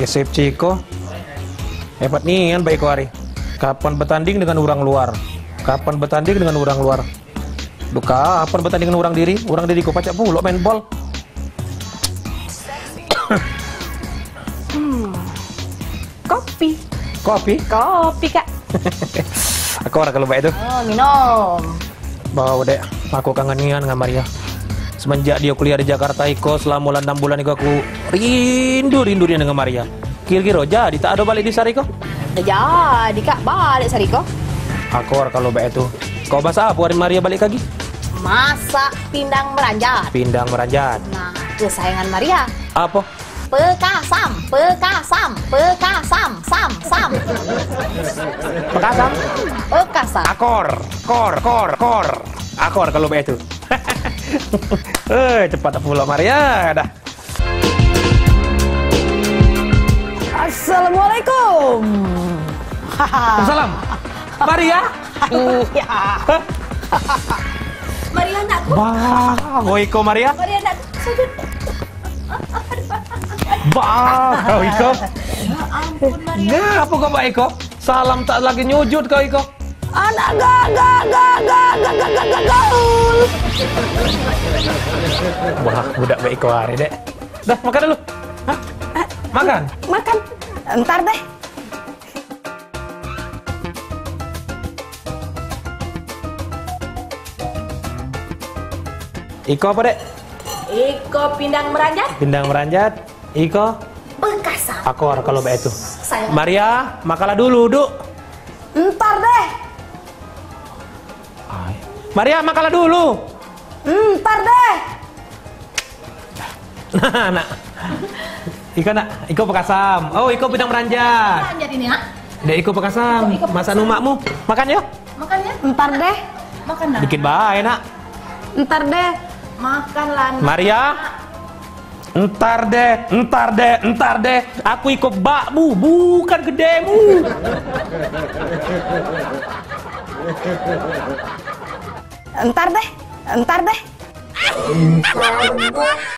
Sip Ciko. Hebat nih kan baik hari. Kapan bertanding dengan orang luar? Kapan bertanding dengan orang luar? Duka, kapan bertanding dengan orang diri? Orang diri kok pacak pula main bol. Kopi. Kopi? Kopi, Kak. Aku orang kalau baik itu. Oh, minum. Bawa dek, aku kangen nian dengan Maria. Semenjak dia kuliah di Jakarta Iko, selama 6 bulan Iko aku rindu dia dengan Maria. Kira-kira jadi tak ada balik di Sariko? Udah jadi, Kak. Balik Sariko. Aku orang kalau baik itu. Kau bahasa apa hari Maria balik lagi? Masak pindang meranjat. Pindang meranjat. Nah, kesayangan Maria. Apa? Pekasam, pekasam, pekasam, sam. Pekasam? Pekasam. Akor. Akor kalau baik itu. Cepat pula Maria dah. Assalamualaikum. Salam. Maria? Iya. Maria anakku. Wah, Iko Maria? Maria anakku. Sujud. Kau Iko? Ya ampun Maria. Ngapa kau Mbak Iko? Salam tak lagi nyujud kau Iko. Anak gaul. Wah, budak Mbak Iko hari dek. Dah, makan dulu. Hah? Makan? Makan. Ntar deh. Iko apa dek? Iko pindang meranjat. Pindang meranjat. Iko? Pekasam. Akor kalau Mbak itu. Saya. Maria, makanlah dulu, Duk. Ntar deh. Maria, makanlah dulu. Ntar deh. Nah. Iko Pekasam. Oh, Iko pindang meranjat. Meranjat ini, ha? Dek Iko Pekasam. Masa numakmu. Makan yuk. Makan ya? Ntar deh. Makan lah. Dikit bae, nak. Ntar deh. Makan lah. Maria. Ntar deh. Aku ikut bakmu, bukan gedemu. Ntar deh.